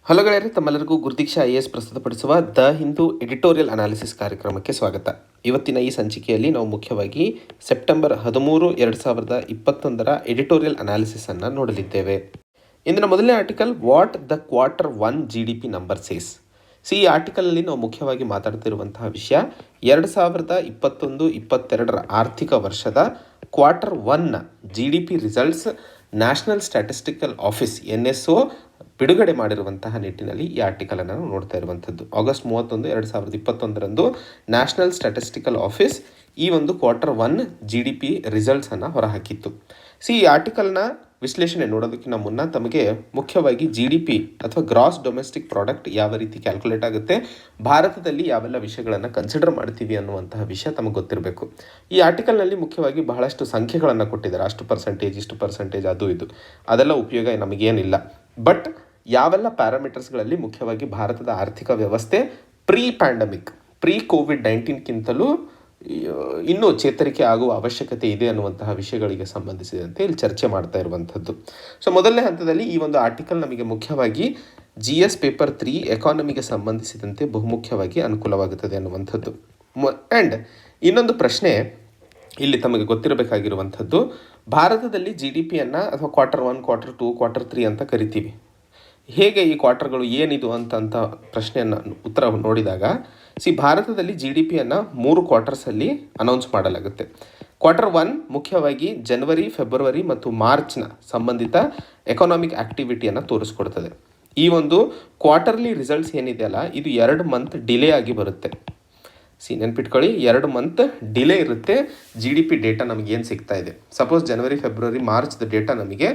Hello ಗೆಳೆಯರೆ, ತಮ್ಮೆಲ್ಲರಿಗೂ ಗುರುದೀಕ್ಷಾ IAS ಪ್ರಸ್ತುತಪಡಿಸುವ ದ ಹಿಂದೂ ಎಡಿಟೋರಿಯಲ್ ಅನಾಲಿಸಿಸ್ ಕಾರ್ಯಕ್ರಮಕ್ಕೆ ಸ್ವಾಗತ. ಇವತ್ತಿನ ಈ ಸಂಚಿಕೆಯಲ್ಲಿ ನಾವು ಮುಖ್ಯವಾಗಿ ಸೆಪ್ಟೆಂಬರ್ 13, 2021 ಎಡಿಟೋರಿಯಲ್ ಅನಾಲಿಸಿಸನ್ನು ನೋಡಲಿದ್ದೇವೆ. ಇಂದಿನ ಮೊದಲನೇ article, what the Q1 GDP number says. ಈ ಆರ್ಟಿಕಲಲ್ಲಿ ನಾವು ಮುಖ್ಯವಾಗಿ ಮಾತಾಡ್ತಿರುವಂತಹ ವಿಷಯ 2021-22 ಆರ್ಥಿಕ ವರ್ಷದ Q1 GDP results national statistical office NSO ಬಿಡುಗಡೆ ಮಾಡಿರುವಂತಹ ನಿಟ್ಟಿನಲ್ಲಿ ಈ ಆರ್ಟಿಕಲನ್ನು ನಾವು ನೋಡ್ತಾ ಇರುವಂಥದ್ದು. ಆಗಸ್ಟ್ 31, 2021 ನ್ಯಾಷನಲ್ ಸ್ಟ್ಯಾಟಿಸ್ಟಿಕಲ್ ಆಫೀಸ್ ಈ ಒಂದು Q1 GDP ರಿಸಲ್ಟ್ಸನ್ನು ಹೊರಹಾಕಿತ್ತು. ಈ ಆರ್ಟಿಕಲ್ನ ವಿಶ್ಲೇಷಣೆ ನೋಡೋದಕ್ಕಿಂತ ಮುನ್ನ ತಮಗೆ ಮುಖ್ಯವಾಗಿ GDP ಅಥವಾ ಗ್ರಾಸ್ ಡೊಮೆಸ್ಟಿಕ್ ಪ್ರಾಡಕ್ಟ್ ಯಾವ ರೀತಿ ಕ್ಯಾಲ್ಕುಲೇಟ್ ಆಗುತ್ತೆ, ಭಾರತದಲ್ಲಿ ಯಾವೆಲ್ಲ ವಿಷಯಗಳನ್ನು ಕನ್ಸಿಡರ್ ಮಾಡ್ತೀವಿ ಅನ್ನುವಂತಹ ವಿಷಯ ತಮಗೆ ಗೊತ್ತಿರಬೇಕು. ಈ ಆರ್ಟಿಕಲ್ನಲ್ಲಿ ಮುಖ್ಯವಾಗಿ ಬಹಳಷ್ಟು ಸಂಖ್ಯೆಗಳನ್ನು ಕೊಟ್ಟಿದ್ದಾರೆ, ಅಷ್ಟು ಪರ್ಸೆಂಟೇಜ್, ಇಷ್ಟು ಪರ್ಸೆಂಟೇಜ್, ಅದು ಇದು, ಅದೆಲ್ಲ ಉಪಯೋಗ ನಮಗೇನಿಲ್ಲ. ಬಟ್ ಯಾವೆಲ್ಲ ಪ್ಯಾರಾಮೀಟರ್ಸ್ಗಳಲ್ಲಿ ಮುಖ್ಯವಾಗಿ ಭಾರತದ ಆರ್ಥಿಕ ವ್ಯವಸ್ಥೆ ಪ್ರೀ ಕೋವಿಡ್-19ಗಿಂತಲೂ ಇನ್ನೂ ಚೇತರಿಕೆ ಆಗುವ ಅವಶ್ಯಕತೆ ಇದೆ ಅನ್ನುವಂತಹ ವಿಷಯಗಳಿಗೆ ಸಂಬಂಧಿಸಿದಂತೆ ಇಲ್ಲಿ ಚರ್ಚೆ ಮಾಡ್ತಾ ಇರುವಂಥದ್ದು. ಮೊದಲನೇ ಹಂತದಲ್ಲಿ ಈ ಒಂದು ಆರ್ಟಿಕಲ್ ನಮಗೆ ಮುಖ್ಯವಾಗಿ GS ಪೇಪರ್ 3 ಎಕಾನಮಿಗೆ ಸಂಬಂಧಿಸಿದಂತೆ ಬಹುಮುಖ್ಯವಾಗಿ ಅನುಕೂಲವಾಗುತ್ತದೆ ಅನ್ನುವಂಥದ್ದು. ಆ್ಯಂಡ್ ಇನ್ನೊಂದು ಪ್ರಶ್ನೆ ಇಲ್ಲಿ ತಮಗೆ ಗೊತ್ತಿರಬೇಕಾಗಿರುವಂಥದ್ದು, ಭಾರತದಲ್ಲಿ GDPಯನ್ನು ಅಥವಾ Q1, Q2, Q3 ಅಂತ ಕರಿತೀವಿ. ಹೇಗೆ ಈ ಕ್ವಾರ್ಟರ್ಗಳು ಏನಿದು ಅಂತ ಪ್ರಶ್ನೆಯನ್ನು ಉತ್ತರ ನೋಡಿದಾಗ, ಭಾರತದಲ್ಲಿ GDPಯನ್ನು 3 ಕ್ವಾರ್ಟರ್ಸಲ್ಲಿ ಅನೌನ್ಸ್ ಮಾಡಲಾಗುತ್ತೆ. Q1 ಮುಖ್ಯವಾಗಿ ಜನವರಿ, ಫೆಬ್ರವರಿ ಮತ್ತು ಮಾರ್ಚ್ನ ಸಂಬಂಧಿತ ಎಕಾನಾಮಿಕ್ ಆ್ಯಕ್ಟಿವಿಟಿಯನ್ನು ತೋರಿಸ್ಕೊಡ್ತದೆ. ಈ ಒಂದು ಕ್ವಾರ್ಟರ್ಲಿ ರಿಸಲ್ಟ್ಸ್ ಏನಿದೆಯಲ್ಲ, ಇದು 2 ಮಂತ್ ಡಿಲೇ ಆಗಿ ಬರುತ್ತೆ. ನೆನ್ಪಿಟ್ಕೊಳ್ಳಿ, 2 ಮಂತ್ ಡಿಲೇ ಇರುತ್ತೆ. GDP ಡೇಟಾ ನಮಗೆ ಏನು ಸಿಗ್ತಾ ಇದೆ, ಸಪೋಸ್ ಜನವರಿ, ಫೆಬ್ರವರಿ, ಮಾರ್ಚ್ದ ಡೇಟಾ ನಮಗೆ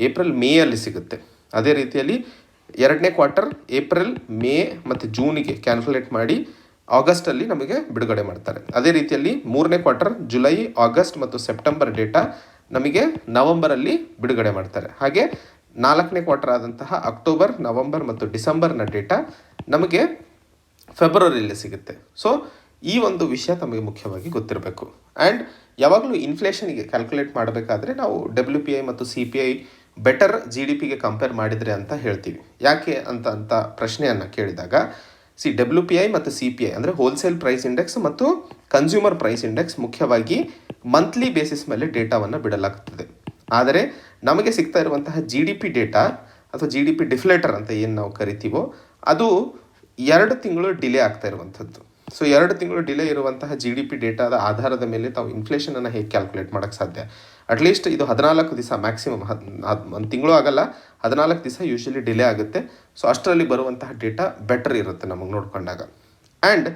ಏಪ್ರಿಲ್, ಮೇಯಲ್ಲಿ ಸಿಗುತ್ತೆ. ಅದೇ ರೀತಿಯಲ್ಲಿ 2ನೇ ಕ್ವಾರ್ಟರ್ ಏಪ್ರಿಲ್, ಮೇ ಮತ್ತು ಜೂನಿಗೆ ಕ್ಯಾಲ್ಕುಲೇಟ್ ಮಾಡಿ ಆಗಸ್ಟಲ್ಲಿ ನಮಗೆ ಬಿಡುಗಡೆ ಮಾಡ್ತಾರೆ. ಅದೇ ರೀತಿಯಲ್ಲಿ 3ನೇ ಕ್ವಾರ್ಟರ್ ಜುಲೈ, ಆಗಸ್ಟ್ ಮತ್ತು ಸೆಪ್ಟೆಂಬರ್ ಡೇಟಾ ನಮಗೆ ನವಂಬರಲ್ಲಿ ಬಿಡುಗಡೆ ಮಾಡ್ತಾರೆ. ಹಾಗೆ 4ನೇ ಕ್ವಾರ್ಟರ್ ಆದಂತಹ ಅಕ್ಟೋಬರ್, ನವಂಬರ್ ಮತ್ತು ಡಿಸೆಂಬರ್ನ ಡೇಟಾ ನಮಗೆ ಫೆಬ್ರವರಿಯಲ್ಲಿ ಸಿಗುತ್ತೆ. ಈ ಒಂದು ವಿಷಯ ತಮಗೆ ಮುಖ್ಯವಾಗಿ ಗೊತ್ತಿರಬೇಕು. ಆ್ಯಂಡ್ ಯಾವಾಗಲೂ ಇನ್ಫ್ಲೇಷನ್ಗೆ ಕ್ಯಾಲ್ಕುಲೇಟ್ ಮಾಡಬೇಕಾದ್ರೆ ನಾವು WPI ಮತ್ತು CPI ಬೆಟರ್ GDPಗೆ ಕಂಪೇರ್ ಮಾಡಿದರೆ ಅಂತ ಹೇಳ್ತೀವಿ. ಯಾಕೆ ಅಂತ ಪ್ರಶ್ನೆಯನ್ನು ಕೇಳಿದಾಗ, WPI ಮತ್ತು CPI ಅಂದರೆ ಹೋಲ್ಸೇಲ್ ಪ್ರೈಸ್ ಇಂಡೆಕ್ಸ್ ಮತ್ತು ಕನ್ಸ್ಯೂಮರ್ ಪ್ರೈಸ್ ಇಂಡೆಕ್ಸ್ ಮುಖ್ಯವಾಗಿ ಮಂತ್ಲಿ ಬೇಸಿಸ್ ಮೇಲೆ ಡೇಟಾವನ್ನು ಬಿಡಲಾಗ್ತದೆ. ಆದರೆ ನಮಗೆ ಸಿಗ್ತಾ ಇರುವಂತಹ GDP ಡೇಟಾ ಅಥವಾ GDP ಡಿಫ್ಲೇಟರ್ ಅಂತ ಏನು ನಾವು ಕರಿತೀವೋ, ಅದು 2 ತಿಂಗಳು ಡಿಲೇ ಆಗ್ತಾ ಇರುವಂಥದ್ದು. 2 ತಿಂಗಳು ಡಿಲೇ ಇರುವಂತಹ GDP ಡೇಟಾದ ಆಧಾರದ ಮೇಲೆ ತಾವು ಇನ್ಫ್ಲೇಷನನ್ನು ಹೇಗೆ ಕ್ಯಾಲ್ಕುಲೇಟ್ ಮಾಡೋಕ್ಕೆ ಸಾಧ್ಯ? ಅಟ್ಲೀಸ್ಟ್ ಇದು 14 ದಿವಸ ಮ್ಯಾಕ್ಸಿಮಮ್, 1 ತಿಂಗಳು ಆಗಲ್ಲ, 14 ದಿವಸ ಯೂಶ್ವಲಿ ಡಿಲೇ ಆಗುತ್ತೆ. ಅಷ್ಟರಲ್ಲಿ ಬರುವಂತಹ ಡೇಟಾ ಬೆಟರ್ ಇರುತ್ತೆ ನಮಗೆ ನೋಡಿಕೊಂಡಾಗ. ಆ್ಯಂಡ್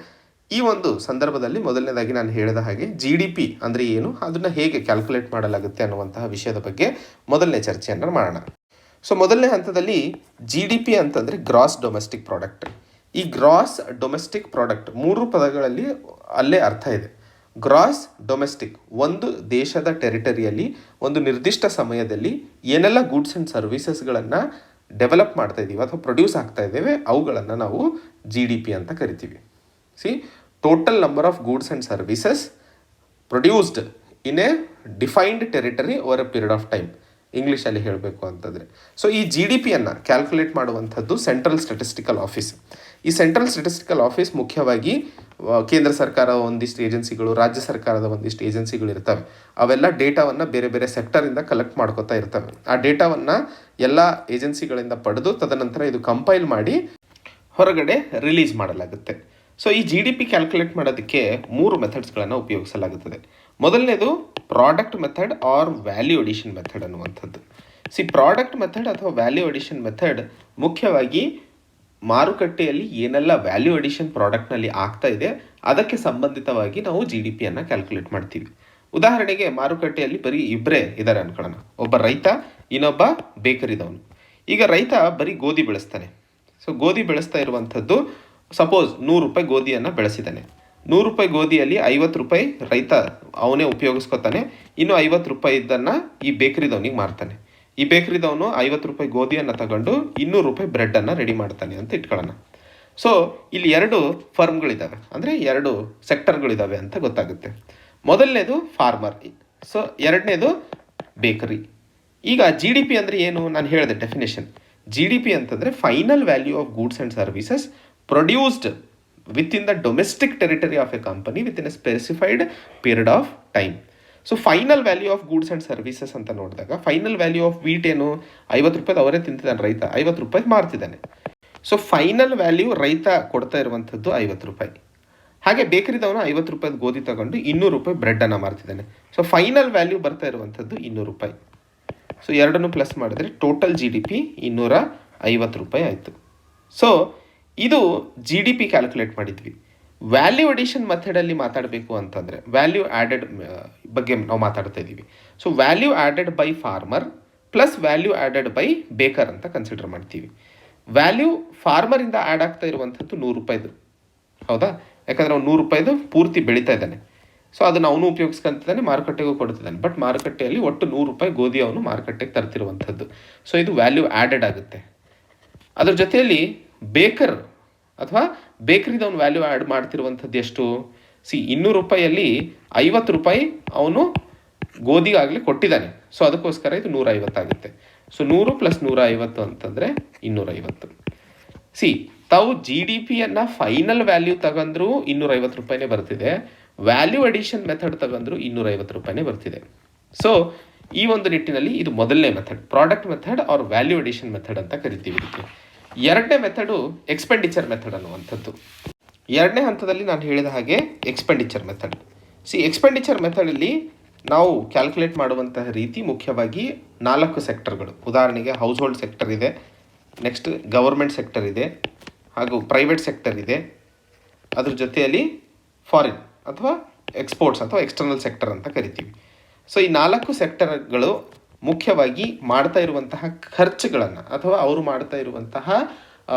ಈ ಒಂದು ಸಂದರ್ಭದಲ್ಲಿ ಮೊದಲನೇದಾಗಿ ನಾನು ಹೇಳಿದ ಹಾಗೆ GDP ಅಂದರೆ ಏನು, ಅದನ್ನು ಹೇಗೆ ಕ್ಯಾಲ್ಕುಲೇಟ್ ಮಾಡಲಾಗುತ್ತೆ ಅನ್ನುವಂತಹ ವಿಷಯದ ಬಗ್ಗೆ ಮೊದಲನೇ ಚರ್ಚೆಯನ್ನು ಮಾಡೋಣ. ಮೊದಲನೇ ಹಂತದಲ್ಲಿ GDP ಅಂತಂದರೆ ಗ್ರಾಸ್ ಡೊಮೆಸ್ಟಿಕ್ ಪ್ರಾಡಕ್ಟ್. ಈ ಗ್ರಾಸ್ ಡೊಮೆಸ್ಟಿಕ್ ಪ್ರಾಡಕ್ಟ್ 3 ಪದಗಳಲ್ಲಿ ಅಲ್ಲೇ ಅರ್ಥ ಇದೆ. ಗ್ರಾಸ್ ಡೊಮೆಸ್ಟಿಕ್, ಒಂದು ದೇಶದ ಟೆರಿಟರಿಯಲ್ಲಿ ಒಂದು ನಿರ್ದಿಷ್ಟ ಸಮಯದಲ್ಲಿ ಏನೆಲ್ಲ ಗೂಡ್ಸ್ ಆ್ಯಂಡ್ ಸರ್ವಿಸಸ್ಗಳನ್ನು ಡೆವಲಪ್ ಮಾಡ್ತಾ ಇದ್ದೀವಿ ಅಥವಾ ಪ್ರೊಡ್ಯೂಸ್ ಆಗ್ತಾ ಇದ್ದೇವೆ, ಅವುಗಳನ್ನು ನಾವು GDP ಅಂತ ಕರಿತೀವಿ. Total number of goods and services produced in a defined territory over A period of time, ಇಂಗ್ಲೀಷಲ್ಲಿ ಹೇಳಬೇಕು ಅಂತಂದರೆ. ಈ GDPಯನ್ನು ಕ್ಯಾಲ್ಕುಲೇಟ್ ಮಾಡುವಂಥದ್ದು ಸೆಂಟ್ರಲ್ ಸ್ಟ್ಯಾಟಿಸ್ಟಿಕಲ್ ಆಫೀಸ್. ಈ ಸೆಂಟ್ರಲ್ ಸ್ಟ್ಯಾಟಿಸ್ಟಿಕಲ್ ಆಫೀಸ್ ಮುಖ್ಯವಾಗಿ ಕೇಂದ್ರ ಸರ್ಕಾರದ ಒಂದಿಷ್ಟು ಏಜೆನ್ಸಿಗಳು, ರಾಜ್ಯ ಸರ್ಕಾರದ ಒಂದಿಷ್ಟು ಏಜೆನ್ಸಿಗಳು ಇರ್ತವೆ. ಅವೆಲ್ಲ ಡೇಟಾವನ್ನು ಬೇರೆ ಬೇರೆ ಸೆಕ್ಟರಿಂದ ಕಲೆಕ್ಟ್ ಮಾಡ್ಕೋತಾ ಇರ್ತವೆ. ಆ ಡೇಟಾವನ್ನು ಎಲ್ಲ ಏಜೆನ್ಸಿಗಳಿಂದ ಪಡೆದು ತದನಂತರ ಇದು ಕಂಪೈಲ್ ಮಾಡಿ ಹೊರಗಡೆ ರಿಲೀಸ್ ಮಾಡಲಾಗುತ್ತೆ. ಈ GDP ಕ್ಯಾಲ್ಕುಲೇಟ್ ಮಾಡೋದಕ್ಕೆ 3 ಮೆಥಡ್ಸ್ಗಳನ್ನು ಉಪಯೋಗಿಸಲಾಗುತ್ತದೆ. ಮೊದಲನೇದು product method or value addition method ಅನ್ನುವಂಥದ್ದು. ಪ್ರಾಡಕ್ಟ್ ಮೆಥಡ್ ಅಥವಾ ವ್ಯಾಲ್ಯೂ ಅಡಿಷನ್ ಮೆಥಡ್ ಮುಖ್ಯವಾಗಿ ಮಾರುಕಟ್ಟೆಯಲ್ಲಿ ಏನೆಲ್ಲ ವ್ಯಾಲ್ಯೂ ಅಡಿಷನ್ ಪ್ರಾಡಕ್ಟ್ನಲ್ಲಿ ಆಗ್ತಾ ಇದೆ ಅದಕ್ಕೆ ಸಂಬಂಧಿತವಾಗಿ ನಾವು GDPಯನ್ನು ಕ್ಯಾಲ್ಕುಲೇಟ್ ಮಾಡ್ತೀವಿ. ಉದಾಹರಣೆಗೆ ಮಾರುಕಟ್ಟೆಯಲ್ಲಿ ಬರೀ ಇಬ್ಬರೇ ಇದ್ದಾರೆ ಅನ್ಕೊಳ್ಳೋಣ, ಒಬ್ಬ ರೈತ, ಇನ್ನೊಬ್ಬ ಬೇಕರಿದವನು. ಈಗ ರೈತ ಬರೀ ಗೋಧಿ ಬೆಳೆಸ್ತಾನೆ. ಗೋಧಿ ಬೆಳೆಸ್ತಾ ಇರುವಂಥದ್ದು, ಸಪೋಸ್ 100 ರೂಪಾಯಿ ಗೋಧಿಯನ್ನು ಬೆಳೆಸಿದ್ದಾನೆ. 100 ರೂಪಾಯಿ ಗೋಧಿಯಲ್ಲಿ 50 ರೂಪಾಯಿ ರೈತ ಅವನೇ ಉಪಯೋಗಿಸ್ಕೊತಾನೆ, ಇನ್ನು 50 ರೂಪಾಯಿ ಇದನ್ನು ಈ ಬೇಕರಿದವನಿಗೆ ಮಾರ್ತಾನೆ. ಈ ಬೇಕರಿದವನು 50 ರೂಪಾಯಿ ಗೋಧಿಯನ್ನು ತಗೊಂಡು 200 ರೂಪಾಯಿ ಬ್ರೆಡ್ಡನ್ನು ರೆಡಿ ಮಾಡ್ತಾನೆ ಅಂತ ಇಟ್ಕೊಳ್ಳೋಣ. ಇಲ್ಲಿ 2 ಫರ್ಮ್ಗಳಿದ್ದಾವೆ, ಅಂದರೆ 2 ಸೆಕ್ಟರ್ಗಳಿದ್ದಾವೆ ಅಂತ ಗೊತ್ತಾಗುತ್ತೆ. ಮೊದಲನೇದು ಫಾರ್ಮರ್, ಎರಡನೇದು ಬೇಕರಿ. ಈಗ GDP ಅಂದರೆ ಏನು, ನಾನು ಹೇಳಿದೆ ಡೆಫಿನೇಷನ್. ಜಿ ಡಿ ಪಿ ಅಂತಂದರೆ final value of goods and services produced with in the domestic territory of A company with in a specified period of time. So final value of goods and services ಅಂತ ನೋಡಿದಾಗ final value of wheat ಏನು 50 ರೂಪಾಯಿ ಅವರೇ ತಿಂತಿದ್ದಾನೆ ರೈತ, 50 ರೂಪಾಯಿ ಮಾರ್ತಿದ್ದಾನೆ. So final value ರೈತ ಕೊಡ್ತಾ ಇರುವಂಥದ್ದು 50 ರೂಪಾಯಿ. ಹಾಗೆ ಬೇಕರಿದವನು 50 ರೂಪಾಯಿ ಗೋಧಿ ತಗೊಂಡು 200 ರೂಪಾಯಿ ಬ್ರೆಡ್ಡನ್ನು ಮಾರ್ತಿದ್ದಾನೆ. ಸೊ ಫೈನಲ್ ವ್ಯಾಲ್ಯೂ ಬರ್ತಾ ಇರುವಂಥದ್ದು 200 ರೂಪಾಯಿ. ಸೊ ಎರಡನ್ನು ಪ್ಲಸ್ ಮಾಡಿದ್ರೆ ಟೋಟಲ್ ಜಿ ಡಿ ಪಿ 250 ರೂಪಾಯಿ ಆಯಿತು. ಸೊ ಇದು ಜಿ ಡಿ ಪಿ ಕ್ಯಾಲ್ಕುಲೇಟ್ ಮಾಡಿದ್ವಿ. ವ್ಯಾಲ್ಯೂ ಅಡಿಷನ್ ಮೆಥಡಲ್ಲಿ ಮಾತಾಡಬೇಕು ಅಂತಂದರೆ ವ್ಯಾಲ್ಯೂ ಆ್ಯಡೆಡ್ ಬಗ್ಗೆ ನಾವು ಮಾತಾಡ್ತಾ ಇದ್ದೀವಿ. So value added by farmer plus value added by baker ಅಂತ ಕನ್ಸಿಡರ್ ಮಾಡ್ತೀವಿ. ವ್ಯಾಲ್ಯೂ ಫಾರ್ಮರಿಂದ ಆ್ಯಡ್ ಆಗ್ತಾ ಇರುವಂಥದ್ದು 100 ರೂಪಾಯಿದು, ಹೌದಾ? ಯಾಕಂದರೆ ಅವ್ನು 100 ರೂಪಾಯಿದು ಪೂರ್ತಿ ಬೆಳೀತಾ ಇದ್ದಾನೆ. ಸೊ ಅದನ್ನು ಅವನು ಉಪಯೋಗಿಸ್ಕೊಂತಿದ್ದಾನೆ, ಮಾರುಕಟ್ಟೆಗೂ ಕೊಡ್ತಿದ್ದಾನೆ. ಬಟ್ ಮಾರುಕಟ್ಟೆಯಲ್ಲಿ ಒಟ್ಟು 100 ರೂಪಾಯಿ ಗೋಧಿ ಅವನು ಮಾರುಕಟ್ಟೆಗೆ ತರ್ತಿರುವಂಥದ್ದು. ಸೊ ಇದು ವ್ಯಾಲ್ಯೂ ಆ್ಯಡೆಡ್ ಆಗುತ್ತೆ. ಅದ್ರ ಜೊತೆಯಲ್ಲಿ ಬೇಕರ್ ಅಥವಾ ಬೇಕರಿದವನು ವ್ಯಾಲ್ಯೂ ಆ್ಯಡ್ ಮಾಡ್ತಿರುವಂಥದ್ದು ಎಷ್ಟು? 200 ರೂಪಾಯಿಯಲ್ಲಿ 50 ರೂಪಾಯಿ ಅವನು ಗೋಧಿಗಾಗಲಿ ಕೊಟ್ಟಿದ್ದಾನೆ. ಸೊ ಅದಕ್ಕೋಸ್ಕರ ಇದು 150 ಆಗುತ್ತೆ. ಸೊ 100 + 150 ಅಂತಂದರೆ 250. ತಾವು ಜಿ ಡಿ ಪಿಯನ್ನು ಫೈನಲ್ ವ್ಯಾಲ್ಯೂ ತಗೊಂಡ್ರೂ 250 ರೂಪಾಯಿನೇ ಬರ್ತಿದೆ, ವ್ಯಾಲ್ಯೂ ಅಡಿಷನ್ ಮೆಥಡ್ ತಗೊಂಡ್ರು 250 ರೂಪಾಯಿನೇ ಬರ್ತಿದೆ. ಸೊ ಈ ಒಂದು ನಿಟ್ಟಿನಲ್ಲಿ ಇದು ಮೊದಲನೇ method, product method or value addition method ಅಂತ ಕರಿತೀವಿ ಇದಕ್ಕೆ. ಎರಡನೇ ಮೆಥಡು ಎಕ್ಸ್ಪೆಂಡಿಚರ್ ಮೆಥಡ್ ಅನ್ನುವಂಥದ್ದು. ಎರಡನೇ ಹಂತದಲ್ಲಿ ನಾನು ಹೇಳಿದ ಹಾಗೆ ಎಕ್ಸ್ಪೆಂಡಿಚರ್ ಮೆಥಡ್. ಎಕ್ಸ್ಪೆಂಡಿಚರ್ ಮೆಥಡಲ್ಲಿ ನಾವು ಕ್ಯಾಲ್ಕುಲೇಟ್ ಮಾಡುವಂತಹ ರೀತಿ ಮುಖ್ಯವಾಗಿ 4 ಸೆಕ್ಟರ್ಗಳು. ಉದಾಹರಣೆಗೆ ಹೌಸ್ ಹೋಲ್ಡ್ ಸೆಕ್ಟರ್ ಇದೆ, ನೆಕ್ಸ್ಟ್ ಗವರ್ಮೆಂಟ್ ಸೆಕ್ಟರ್ ಇದೆ, ಹಾಗೂ ಪ್ರೈವೇಟ್ ಸೆಕ್ಟರ್ ಇದೆ, ಅದ್ರ ಜೊತೆಯಲ್ಲಿ ಫಾರಿನ್ ಅಥವಾ ಎಕ್ಸ್ಪೋರ್ಟ್ಸ್ ಅಥವಾ ಎಕ್ಸ್ಟರ್ನಲ್ ಸೆಕ್ಟರ್ ಅಂತ ಕರಿತೀವಿ. ಸೊ ಈ 4 ಸೆಕ್ಟರ್ಗಳು ಮುಖ್ಯವಾಗಿ ಮಾಡ್ತಾ ಇರುವಂತಹ ಖರ್ಚುಗಳನ್ನು ಅಥವಾ ಅವರು ಮಾಡ್ತಾ ಇರುವಂತಹ